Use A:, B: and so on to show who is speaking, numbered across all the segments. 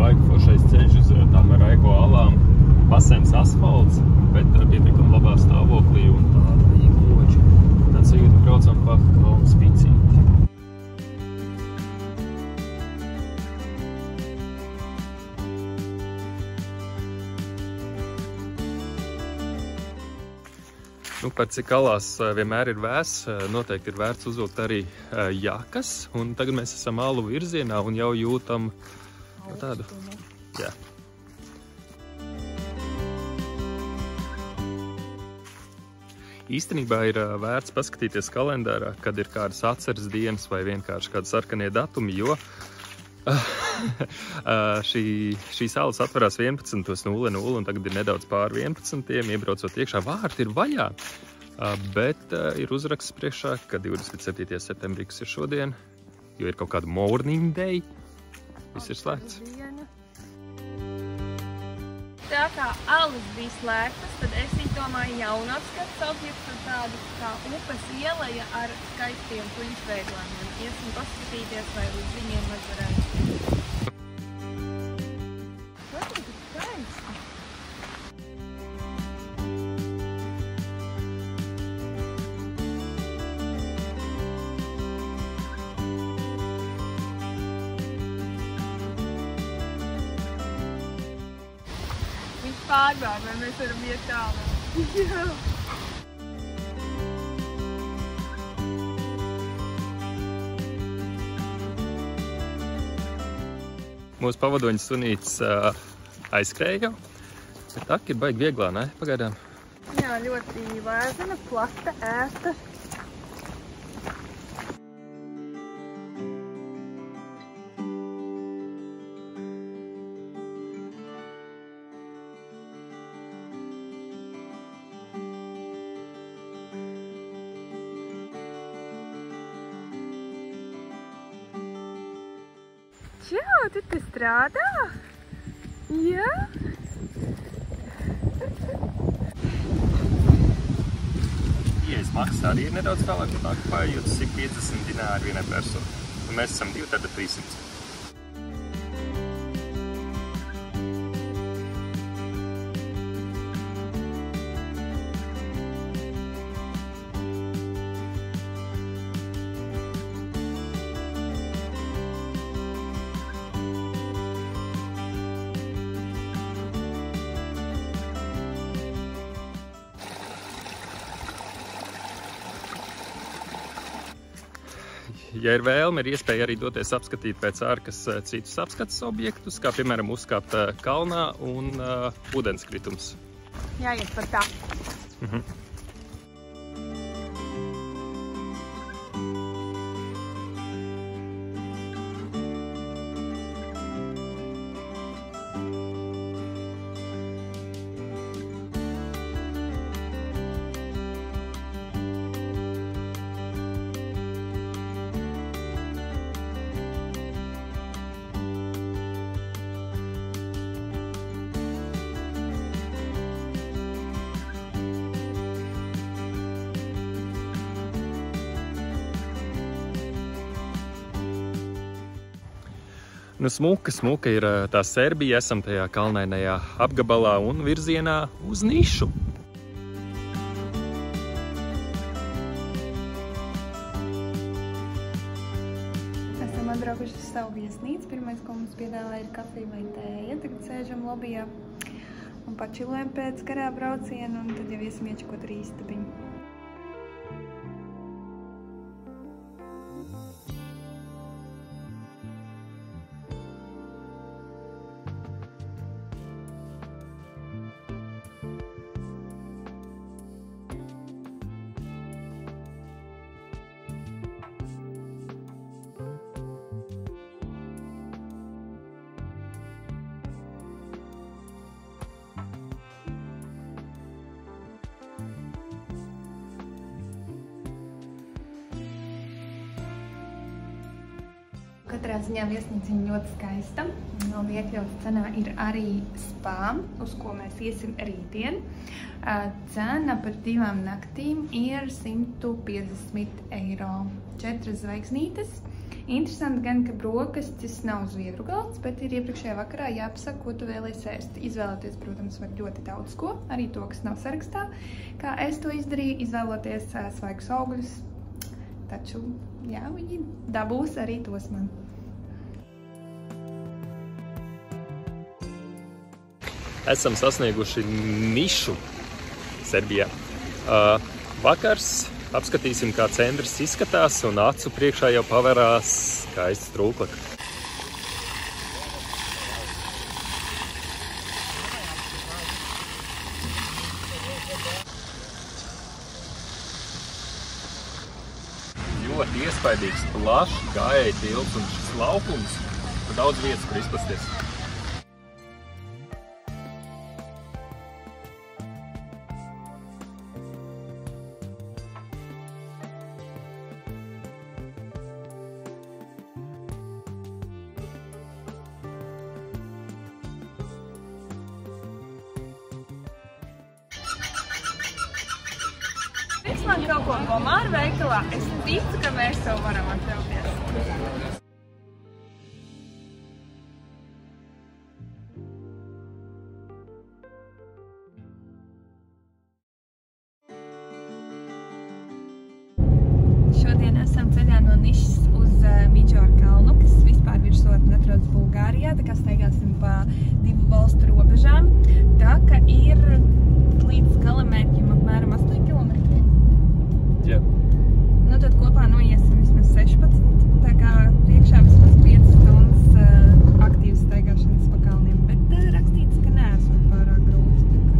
A: baigi foršais ceļš uz tām Raiko alām. Pasens asfalts, bet pietiekami labā stāvoklī un tāda īgloči. Tāds sajūta braucam pa kalnu spicīti. Nu, par cik alās vienmēr ir vēss, noteikti ir vērts uzvilkt arī jakas. Un tagad mēs esam alu virzienā un jau jūtam tādu, jā. Īstenībā ir vērts paskatīties kalendārā, kad ir kādas atceres dienas vai vienkārši kādi sarkanie datumi, jo šīs salas atverās 11:00 un tagad ir nedaudz pār 11:00, iebraucot iekšā. Vārti ir vaļā, bet ir uzraksts priekšā, ka 27. septembrī, kas ir šodien, jo ir kaut kāda morning day, viss ir slēgts.
B: Tā kā alas bija slēgtas, tad es izdomāju jaunu apskates objektu, tādu kā upes ieleja ar skaistiem puņšveiglāniem. Iesim paskatīties, vai līdz viņiem varētu. Tas ir tik skaisti. Viņš pārbār, vai mēs varam iet tālāk. Jā.
A: Mūsu pavadoņa sunītis aizskrēja jau, bet taka ir baigi vieglā, ne? Pagaidām.
B: Jā, ļoti lēzena, plata, ērta. Čau, tu te strādā? Jā?
A: Ieejas maksa arī ir nedaudz vēlāk, jo tas ir 50 dināri vienai personai. Un mēs esam 2, tad 300. Ja ir vēlme, ir iespēja arī doties apskatīt pēc ārkas citus apskates objektus, kā piemēram uzkāpt kalnā un ūdenskritums.
B: Jāiet par tā. Nu, smuka ir tā Serbija, esam tajā kalnainajā apgabalā un virzienā uz Nišu. Esam atbraukuši uz savu viesnīcu. Pirmais, ko mums piedāvāja, ir kafija vai tēja. Tagad sēžam lobijā un pačilojam pēc garā brauciena, un tad jau iesim iečakot ar īstabiņu. Katrā ziņā viesnīca ļoti skaista. Un iekļauts cenā ir arī spā, uz ko mēs iesim rītdien. Cena par 2 naktīm ir 150 eiro. 4 zvaigznītes,
C: Interesanti gan, ka brokastis nav zviedru galds, bet ir iepriekšējā vakarā jāpasaka, ko tu vēlies ēst. Izvēlēties, protams, var ļoti daudz ko, arī to, kas nav sarakstā. Kā es to izdarīju, izvēloties svaigus augļus, taču, jā, viņi dabūs arī tos man.
A: Esam sasnieguši nišu Serbijā. Vakars apskatīsim, kā centrs izskatās, un acu priekšā jau pavērās skaists trūklaka. Ļoti iespaidīgs, plašs, gājēji tilts un šis laukums, daudz vietas, kur izpasties.
B: Es man kaut ko Pomāra veikalā, es ticu, ka mēs to varam atļauties. Šodien esam ceļā no Nišas uz Midžoru kalnu, kas vispār virsotne atrodas Bulgārijā, tā kā staigāsim pa 2 valstu robežām. Tā ka ir līdz galamērķim apmēram 8 km.
A: Jā.
B: Nu tad kopā noiesim vismaz 16, tā kā priekšā vismaz 5 stundas aktīvas staigāšanas pa kalniem, bet rakstīts, ka neesmu pārāk grūti, tā kā.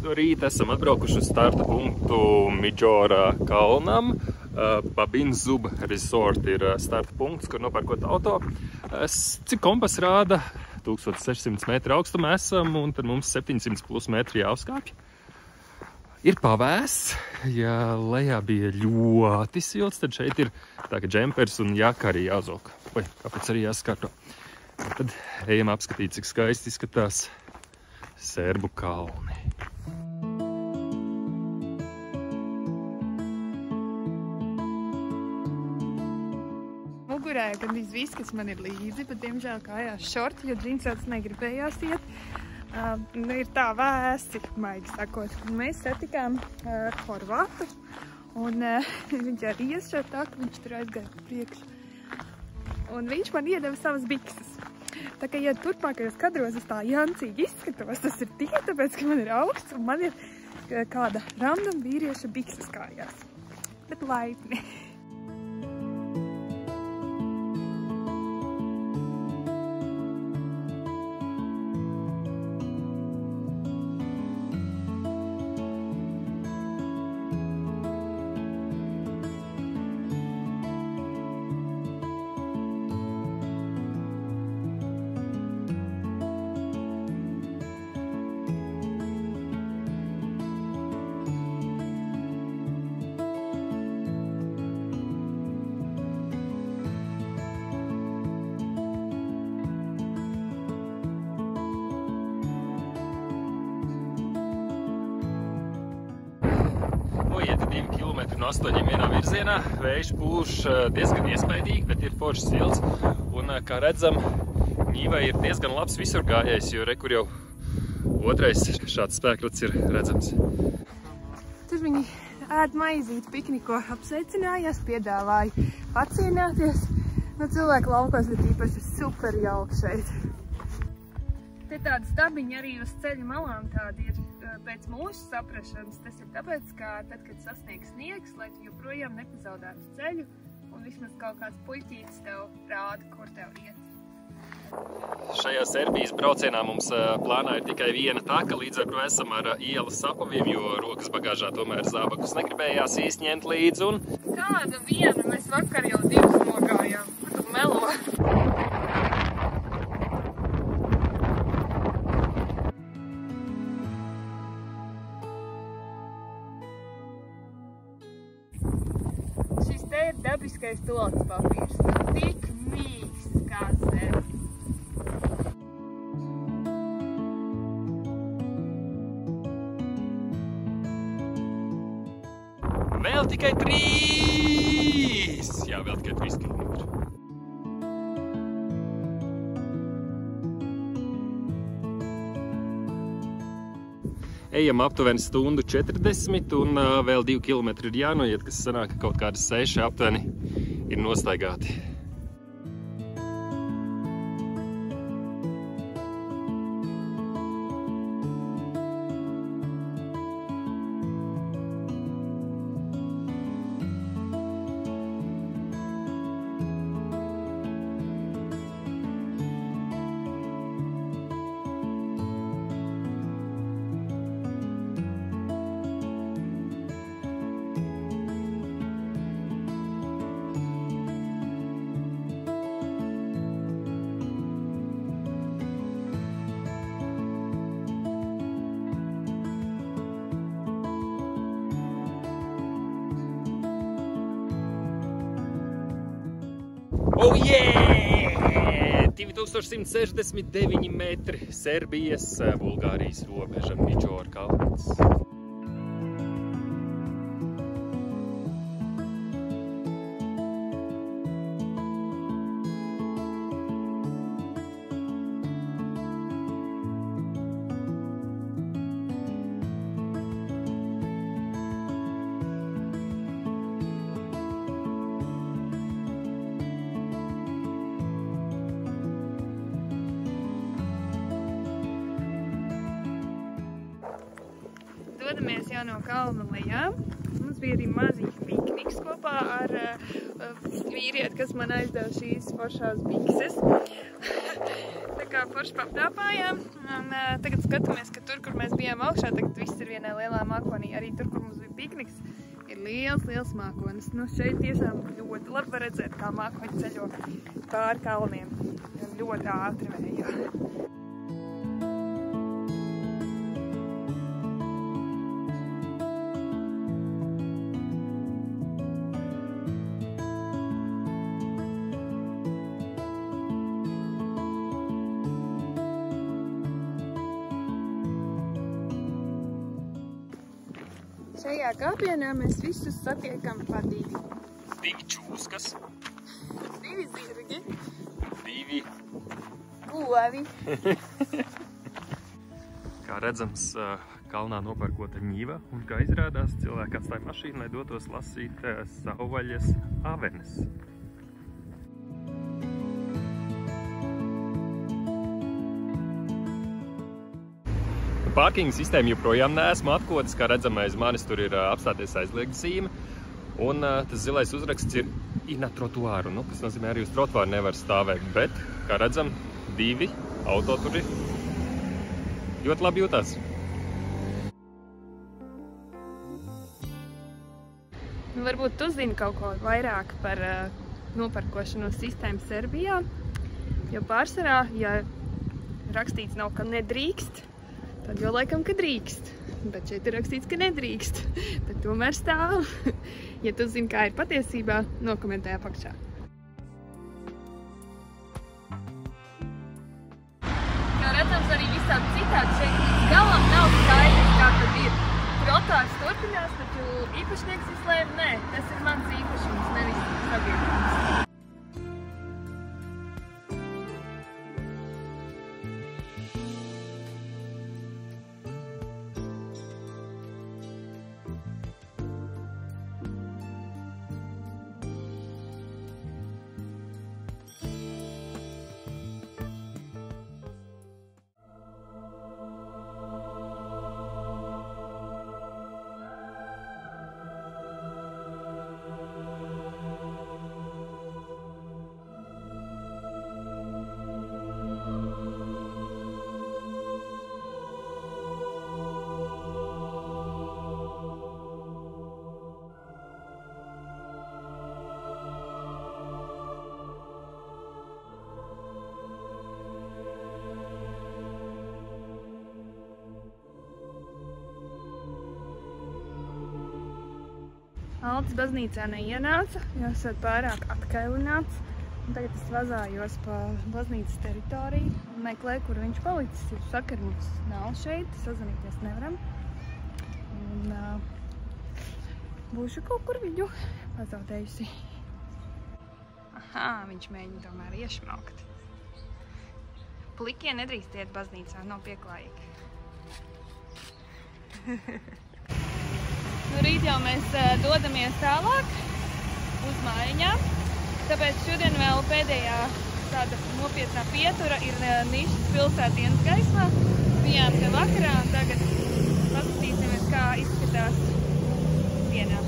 A: No rīta esam atbraukuši uz starta punktu Midžora kalnam. Babinzub Resort ir starta punkts, kur nopērkot auto. Cik kompas rāda? 1600 metru augstumā esam, un tad mums 700 plus metri jāuzkāpj. Ir pavēsts, ja lejā bija ļoti silts, tad šeit ir tā kā džempers un jaka arī jāzok. Vai, kāpēc arī jāskārto? Tad ejam apskatīt, cik skaisti izskatās Serbu kalni.
C: Mugurē gandrīz viss, kas man ir līdzi, bet diemžēl kājās šorti, jo džinsētas negribējās iet. Ir tā vēsti, maigi sakot. Mēs satikām Horvātu, un viņš arī iesšķēr, viņš tur aizgāja priekšu. Un viņš man iedeva savas bikses. Tā kā, ja turpmākajos kadros es tā jancīgi izskatos, tas ir tikai tāpēc, ka man ir augsts un man ir kāda random vīrieša bikses kājās. Bet laipni.
A: Noiet 2 km no 8 vienā virzienā. Vējš pūš diezgan iespaidīgi, bet ir foršs silts. Un, kā redzam, Ņīvai ir diezgan labs visur gājējs, jo re, kur jau otrais šāds spēkrats ir redzams.
C: Tur viņi ēd maizīti pikniko, apsveicinājās, piedāvāja pacienāties. No cilvēku laukos ir īpaši super jauki šeit.
B: Te tādi stabiņi arī uz ceļu malām tādi ir pēc mūsu saprašanas. Tas ir tāpēc, ka tad, kad sasniegs sniegs, lai tu joprojām nepazaudētu ceļu, un vismaz kaut kāds puļķītis tev rāda, kur tev iet.
A: Šajā Serbijas braucienā mums plānā ir tikai viena taka, līdz ar to esam ar ielas sapaviem, jo rokas bagāžā tomēr zābakus negribējās īsti ņemt līdzi. Un...
B: Kāda viena? Mēs vakar jau 2 nogājām. Kur tu melo? dabiskais toaletes papīrs. Tik mīksts kā zeme.
A: Vēl tikai 3! Jā, vēl tikai 3 kilometri. Ejam aptuveni 1:40 un vēl 2 kilometri ir jānoiet, kas sanāk, ka kaut kādas 6 aptuveni ir nostaigāti. Oh yeah! 2169 metri Serbijas, Bulgārijas robeža, Midžora kalns.
C: Dodamies jau no kalna lejā. Mums bija arī maziņš pikniks kopā ar vīrieti, kas man aizdeva šīs foršās bikses. Tā kā forši paptāpājām. Un tagad skatāmies, ka tur, kur mēs bijām augšā, tagad viss ir vienā lielā mākonī. Arī tur, kur mums bija pikniks, ir liels mākonis. Nu, šeit tiešām ļoti labi var redzēt, kā mākoņi ceļo pāri kalniem. Ļoti ātri vējā. Šajā kāpienā mēs visus satiekam pa 2.
A: 2 čūskas.
C: 2 zirgi.
A: 2
C: govi.
A: Kā redzams, kalnā noparkota ņiva, un kā izrādās, cilvēki atstāja mašīnu, lai dotos lasīt savvaļas avenes. Parkinga sistēma joprojām neesmu atkodis, kā redzam, aiz manis tur ir apstāties aizliegta zīme. Un tas zilais uzraksts ir na trotuāru, kas nozīmē arī uz trotuāru nevar stāvēt. Bet, kā redzam, 2 auto tur ir ļoti labi jūtās.
C: Nu, varbūt tu zini kaut ko vairāk par noparkošanos sistēmu Serbijā, jo pārsvarā, ja rakstīts nav, ka nedrīkst, tad jau laikam, ka drīkst. Bet šeit ir rakstīts, ka nedrīkst. Bet tomēr stāv. Ja tu zini, kā ir patiesībā, nokomentē apakšā.
B: Kā redzams, arī visādi citādi šeit līdz galam nav skaidrs, kā tad ir. Trotuārs turpinās, taču īpašnieks izlēma, nē, tas ir mans īpašums, nevis sabiedrības.
C: Altas baznīcā neienāca, jo esot pārāk atkailināts. Un tagad es vazājos pa baznīcas teritoriju un meklēju, kur viņš palicis. Jo sakar mums nav šeit, sazvanīties nevaram. Un būšu kaut kur viņu pazaudējusi. Aha, viņš mēģina tomēr iešmaukt. Plikie nedrīkst iet baznīcā, nav pieklājīgi. Nu, rīt jau mēs dodamies tālāk uz mājiņām. Tāpēc šodien vēl pēdējā tāda nopietnā pietura ir Nišas pilsēta dienas gaismā. Bijām te vakarā un tagad paskatīsimies, kā izskatās dienā.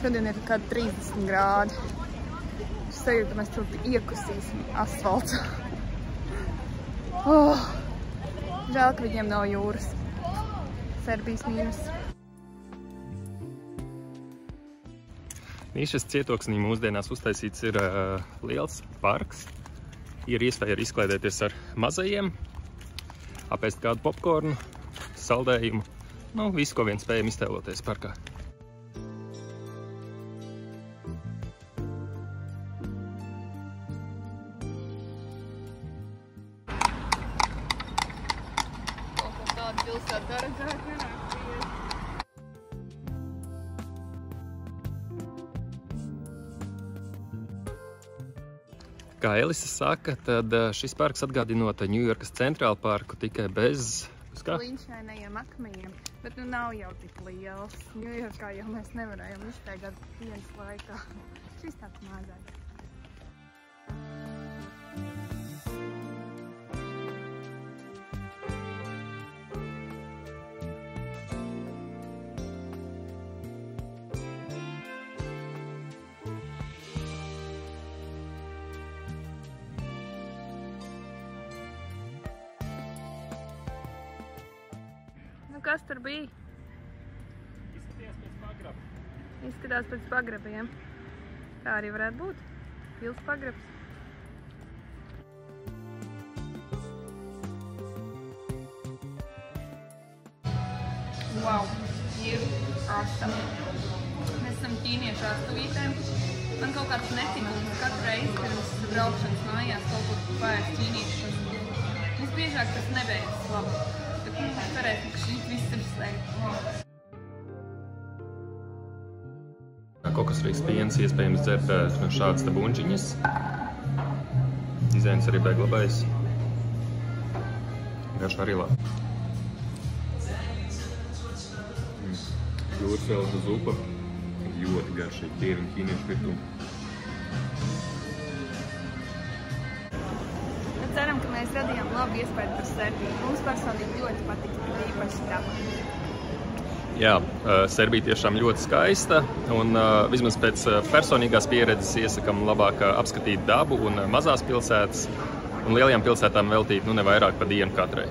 C: Šodien ir kādi 30 grādi. Es sajūtu, ka mēs tur iekusīsim asfalts. Žēl, ka viņiem nav jūras. Serbijas mīnus.
A: Nišas cietoksnī mūsdienās uztaisīts ir liels parks. Ir iespēja arī izklaidēties ar mazajiem, apēst kādu popkornu, saldējumu. Nu, visu, ko vien spējam iztēloties parkā. Kā Elisa saka, tad šis parks atgādinot Ņujorkas Centrālu parku tikai bez
C: līņšainajiem akmeņiem, bet nu nav jau tik liels. Ņujorkā jau mēs nevarējām iztaigāt dienas laikā. Šis tāds mazais. Kas tur bija?
A: Izskatījās pēc pagraba.
C: Izskatās pēc pagrabiem. Tā arī varētu būt. Pils pagrabs. Wow! Ir asta. Mēs esam ķīniešu astuvītēm. Man kaut kāds netikums katru reizi, kad es braukšanas mājās kaut kur pārēc ķīniešu. Visbiežāk tas nebeidzas labi. Cerēsim, ka šī viss ir slēgts.
A: Kokosrīgas piens iespējams dzert no šādas te bunžiņas. Dizains arī beglabais. Garšā arī labi. Jūras velta zupa. Ļoti garšīgi dieviņu ķīniešu virtuvi.
C: Ceram, ka mēs radījām labu iespēju par Serbiju. Mums personīgi ļoti patika, īpaši tava.
A: Jā, Serbija tiešām ļoti skaista, un vismaz pēc personīgās pieredzes iesakam labāk apskatīt dabu un mazās pilsētas, un lielajām pilsētām veltīt ne vairāk pa dienu katrai.